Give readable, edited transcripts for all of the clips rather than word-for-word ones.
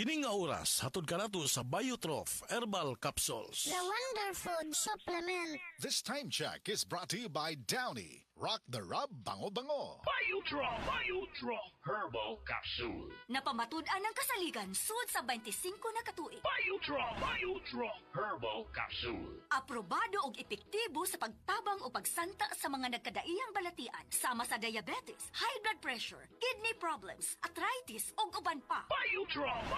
Kining nga oras, hatod ka nato sa Biotrof Herbal Capsules. The Wonder Food Supplement. This time check is brought to you by Downy. Rock the Rub Bango Bango. Biotrof Herbal Capsule. Napamatud-an ang kasaligan sud sa 25 na katuig. Biotrof Herbal Capsule. Aprobado og epektibo sa pagtabang o pagsanta sa mga nagkadaiyang balatian sama sa diabetes, high blood pressure, kidney problems, arthritis ug uban pa. Biotrof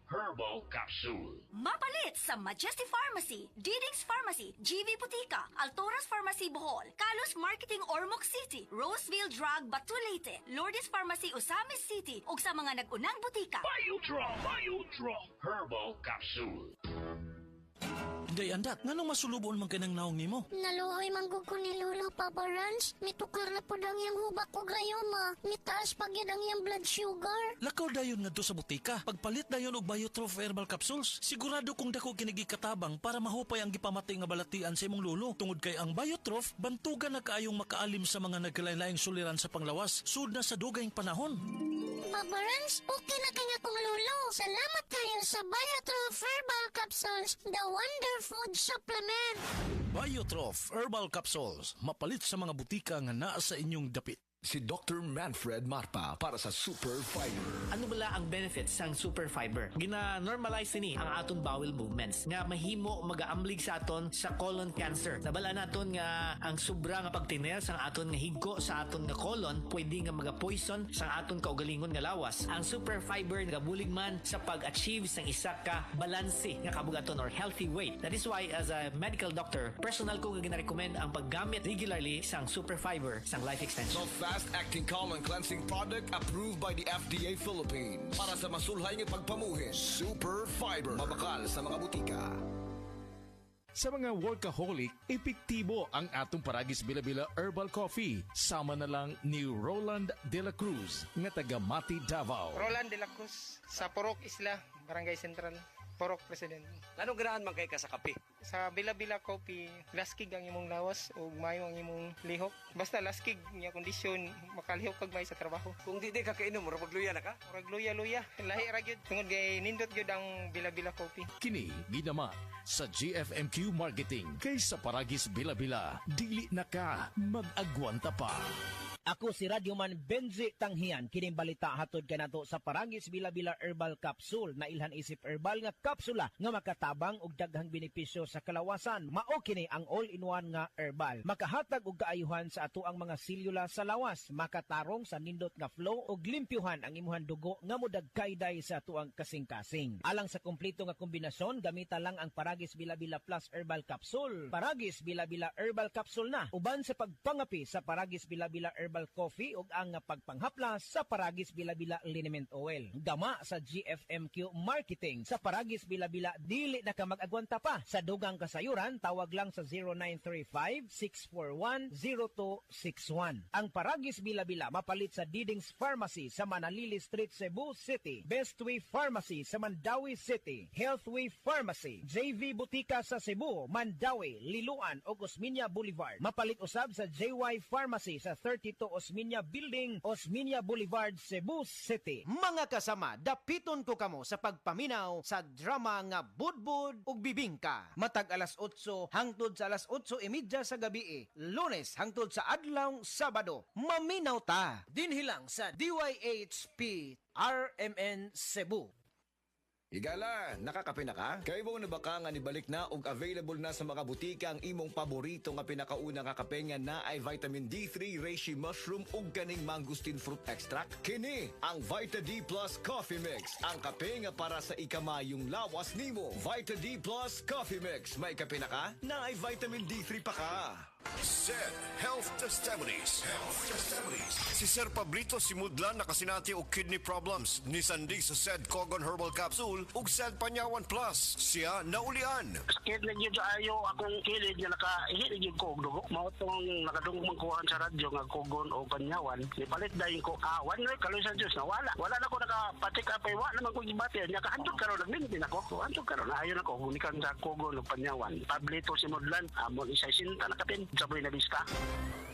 Herbal Capsule. Mapalit sa Majesty Pharmacy, Diding's Pharmacy, GV Butika, Altoras Pharmacy Bohol, Kalos Marketing Ormoc City, Roseville Drug Batulete, Lourdes Pharmacy Osamis City ug sa mga nag-unang butika. Biotrof Herbal Capsule. Day andat, nganong masulubon man kanang naong nimo? Naluoy manggug ko ni Lolo, Papa Rans. Mitukar na po ang iyang hubak ko gayoma. Mitaas pag yan ang iyang blood sugar. Lakaw dayon ngadto sa butika. Pagpalit dayon og Biotrof Herbal Capsules, sigurado kung dako kinigikatabang para mahupay ang gipamati nga balatian sa imong lulo. Tungod kay ang Biotrof, bantugan na kaayong makaalim sa mga nagkalain-laing suliran sa panglawas, sud na sa dugayng panahon. Papa Rans, okay na kanya kong Lolo. Salamat kayo sa Biotrof Herbal Capsules, the Wonder Food Supplement. Biotrof Herbal Capsules, mapalit sa mga butika nga naa sa inyong dapit. Si Dr. Manfred Marpa para sa Super Fiber. Ano bala ang benefits sang super fiber? Gina-normalize ni ang aton bowel movements nga mahimo magaamblig sa aton sa colon cancer. Nabala naton nga ang sobra nga pagtiner sang aton nga higgo sa aton nga colon pwede nga maga-poison sa aton kaugalingon nga lawas. Ang super fiber nagabulig man sa pag-achieve sang isa ka balanse nga kabugaton or healthy weight. That is why as a medical doctor, personal ko nga gina-recommend ang paggamit regularly sang super fiber sang life extension. Fast-acting colon cleansing product approved by the FDA Philippines. Para sa masulhay ng pagpamuhin, Super Fiber. Mabakal sa mga butika. Sa mga workaholic, epektibo ang atong Paragis Bila-Bila Herbal Coffee. Sama na lang ni Roland De La Cruz, nga taga Mati, Davao. Roland De La Cruz, sa Purok Isla, Barangay Central, Purok President. Anong ganahan man kay ka sa kape? Sa Bila-Bila Coffee, laskig ang imong lawas o mayo ang imong lihok. Basta laskig niya kondisyon, makalihok kag may sa trabaho. Kung di ka kainom, mura magluya na ka? Murag luya-luya, lahi ra gyud. Tungod kay nindot gyud ang Bila-Bila Coffee. Kini ginaman sa GFMQ Marketing. Kay sa Paragis Bila-Bila, dili na ka mag-agwanta pa. Ako si Radyoman Benji Tanghian, kining balita hatod kanato sa Paragis Bila-Bila Herbal Capsule na ilhan isip herbal nga kapsula nga makatabang og daghang benepisyo sa kalawasan. Mao kini ang all-in-one nga herbal. Makahatag og kaayuhan sa ato ang mga selula sa lawas, makatarong sa nindot nga flow og limpyuhan ang imuhang dugo nga modagkayday sa ato ang kasing-kasing. Alang sa kumpleto nga kombinasyon, gamita lang ang Paragis Bila-Bila Plus Herbal Capsule. Paragis Bila-Bila Herbal Capsule na uban sa pagpangapi sa Paragis Bila-Bila Herbal Coffee ug ang pagpanghaplas sa Paragis Bila-Bila Liniment Oil. Gama sa GFMQ Marketing. Sa Paragis Bila-Bila dili na ka mag-agwanta pa. Sa dugang kasayuran, tawag lang sa 0935-641-0261. Ang Paragis Bila-Bila mapalit sa Diding's Pharmacy sa Manalili Street, Cebu City, Bestway Pharmacy sa Mandawi City, Healthway Pharmacy, JV Butika sa Cebu, Mandawi, Liloan ug Osmeña Boulevard. Mapalit usab sa JY Pharmacy sa 32 Osmeña Building, Osmeña Boulevard, Cebu City. Mga kasama, dapiton ko kamo sa pagpaminaw sa drama nga Budbud ug Bibingka. Matag alas 8 hangtod sa alas 8:30 sa gabi, Lunes hangtod sa adlaw Sabado. Maminaw ta dinhi lang sa DYHP RMN Cebu. Higala, nakakape na ka? Kaya mo na baka nga nibalik na og available na sa mga butika ang imong paborito nga pinakauna nga kape nga na ay vitamin D3, reishi mushroom ug kaning mangosteen fruit extract? Kini ang Vita D Plus Coffee Mix, ang kape nga para sa ikamayong lawas nimo. Vita D Plus Coffee Mix, may kape na ka? Na ay vitamin D3 pa ka. SED Health Testimonies. Si Sir Pablito Simudlan nakasinati og kidney problems. Ni Sandig sa SED Cogon Herbal Capsule ug SED Panyawan Plus. Siya naulian. Sakit na gyud ayo akong kilid nga nakahili gyud ko og dugo. Mao tong nakadungog magkuhan sa radyo nga Cogon o Panyawan. Nipalit dayon ko one week kaloy sa Dios na wala na ko check up ay wa naman ko gibati nya kaadto karon nagmintin ako. So adto karon ayon ako gunikan sa Kogon ug Panyawan. Pablito si Modlan amon isa sinta na kapin sabay na lista.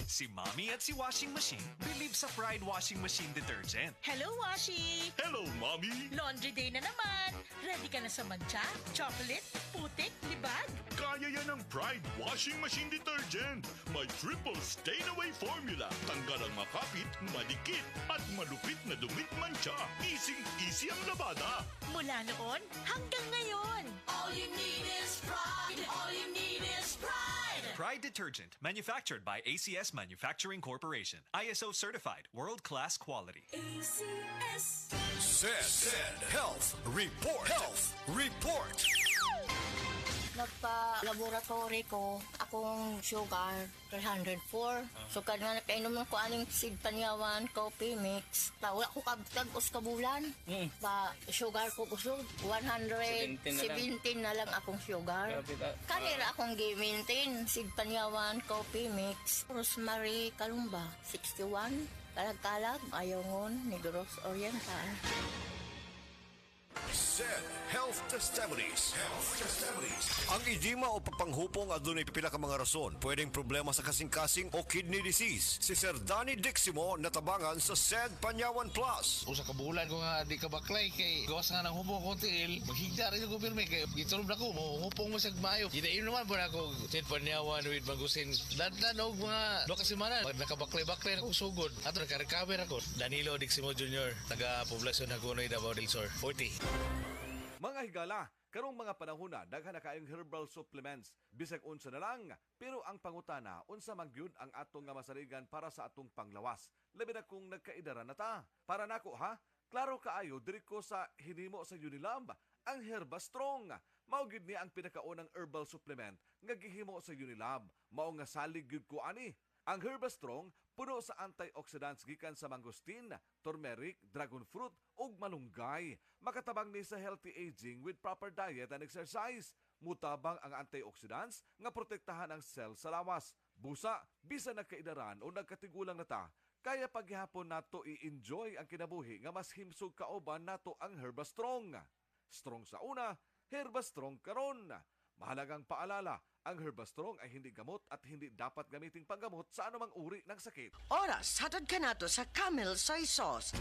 Si Mommy at si Washing Machine believe sa Pride Washing Machine Detergent. Hello, Washi! Hello, Mommy! Laundry day na naman. Ready ka na sa mancha, chocolate, putik, libag? Kaya yan ang Pride Washing Machine Detergent. May triple stain-away formula. Tanggal ang makapit, madikit, at malupit na dumit mancha. Easy ang labada. Mula noon hanggang ngayon. All you need is pride. All you need is pride. Pride Detergent, manufactured by ACS Manufacturing Corporation. ISO certified, world-class quality. ACS. Said Health Report. Health Report. Nagpa-laboratory ko, akong sugar, 304. So, kada nakainom ko aning Sid Panyawan coffee mix. Wala ko kabtag-os kabulan. Pa, sugar ko kusog, 117 na lang akong sugar. Kanira akong gi-maintain, Sid Panyawan coffee mix. Rosemary Kalumba, 61. Kalag-kalag, Ayongon, Negros Oriental. Said Health Testimonies. Health Testimonies. Ang edema o papanghupong adunay pipila ka mga rason. Pwedeng problema sa kasing-kasing o kidney disease. Si Sir Danny Diximo natabangan sa Said Panyawan Plus. Usa ka bulan ko nga di ka baklay kay gawas nga ng hupong konti maghigda rin ko pirmi kay gitulog na ko hupong mo sa mayo. Gidayon naman po na ako Said Panyawan with Magusin. Dandan og mga 2 semana nakabaklay-baklay na kong sugod. Ato naka-recover ako. Danilo Diximo Jr. Taga-poblasyon na Kunoy, Davao del Sur. 40. Mga higala, karong mga panahon na daghan na kayong herbal supplements bisag unsa na lang, pero ang pangutana unsa man gyud ang atong nga masaligan para sa atong panglawas. Labi na kung nagkaidara na ta. Para nako ha, klaro kaayo diri ko sa hinimo sa Unilab, ang Herba Strong. Mao gyud ni ang pinakaunang herbal supplement nga gihimo sa Unilab. Mao nga salig gyud ko ani. Ang Herba Strong puno sa antioxidants gikan sa mangosteen, turmeric, dragon fruit ug malunggay. Makatabang ni sa healthy aging with proper diet and exercise. Mutabang ang antioxidants nga protektahan ang cell sa lawas. Busa, bisa nagkaidaran o nagkatigulang na ta, kaya paghihapon nato i-enjoy ang kinabuhi nga mas himsog kaoban nato ang Herba Strong. Strong sa una, Herba Strong karon. Mahalagang paalala, ang Herba Strong ay hindi gamot at hindi dapat gamiting panggamot sa anumang uri ng sakit. Oras, hatod ka nato sa Camel Soy Sauce.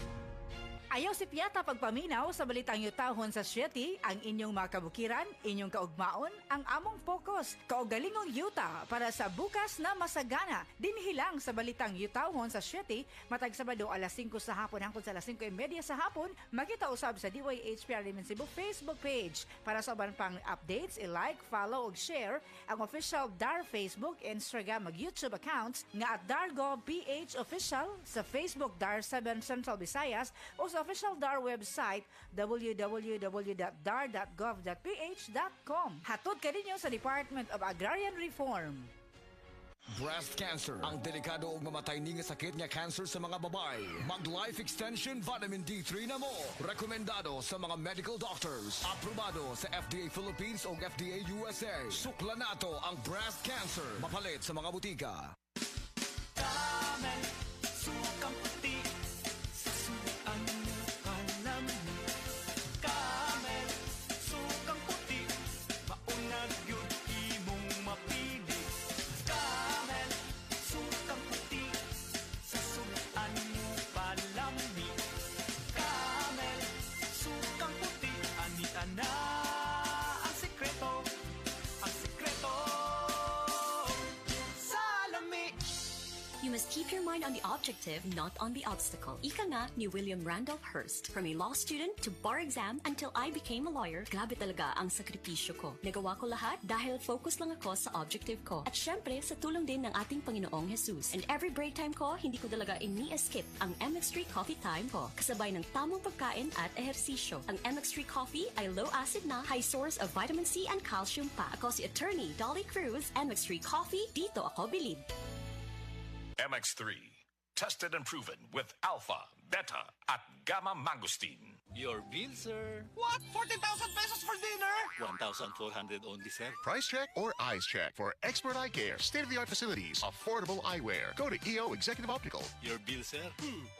Ayaw si Piata pagpaminaw sa balitang yutahon sa Sieti, ang inyong mga kabukiran, inyong kaugmaon, ang among focus, kaugalingong yuta para sa bukas na masagana. Dinhilang sa balitang yutahon sa Sieti, matag Sabado alas 5 sa hapon hangtod sa alas 5:30 sa hapon, makita usab sa DYHPR Limen Cebu Facebook page. Para sa uban pang updates, i-like, follow ug share ang official DAR Facebook, Instagram ug YouTube accounts nga at DarGovPH Official sa Facebook DAR 7 Central Visayas o sa official DAR website www.dar.gov.ph.com. Hatod ka ninyo sa Department of Agrarian Reform. Breast cancer, ang delikado ug mamatay ni nga sakit nga cancer sa mga babae. Mag-life extension vitamin D3 na mo. Rekomendado sa mga medical doctors. Aprobado sa FDA Philippines ug FDA USA. Sukla nato ang breast cancer. Mapalit sa mga butika. Camel, sukang puti, susuan mo kalamig. Camel, sukang puti, maunag yun imong mapili. Camel, sukang puti, susuan mo palamig. Camel, sukang puti, ani-ana ang sekreto, ang sekreto. You must keep your mind on the objective, not on the obstacle. Ika nga ni William Randolph Hearst. From a law student to bar exam until I became a lawyer, grabe talaga ang sakripisyo ko. Nagawa ko lahat dahil focus lang ako sa objective ko. At syempre, sa tulong din ng ating Panginoong Jesus. And every break time ko, hindi ko talaga ini-skip ang MX3 coffee time ko. Kasabay ng tamang pagkain at ehersisyo. Ang MX3 coffee ay low acid na, high source of vitamin C and calcium pa. Ako si Attorney Dolly Cruz, MX3 coffee, dito ako bilib. MX3. Tested and proven with alpha, beta, at gamma mangosteen. Your bill, sir. What? 40,000 pesos for dinner? 1,400 only, sir. Price check or eyes check for expert eye care, state-of-the-art facilities, affordable eyewear. Go to EO Executive Optical. Your bill, sir.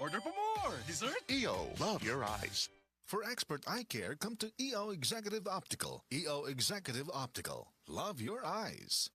Order for more. Dessert? EO. Love your eyes. For expert eye care, come to EO Executive Optical. EO Executive Optical. Love your eyes.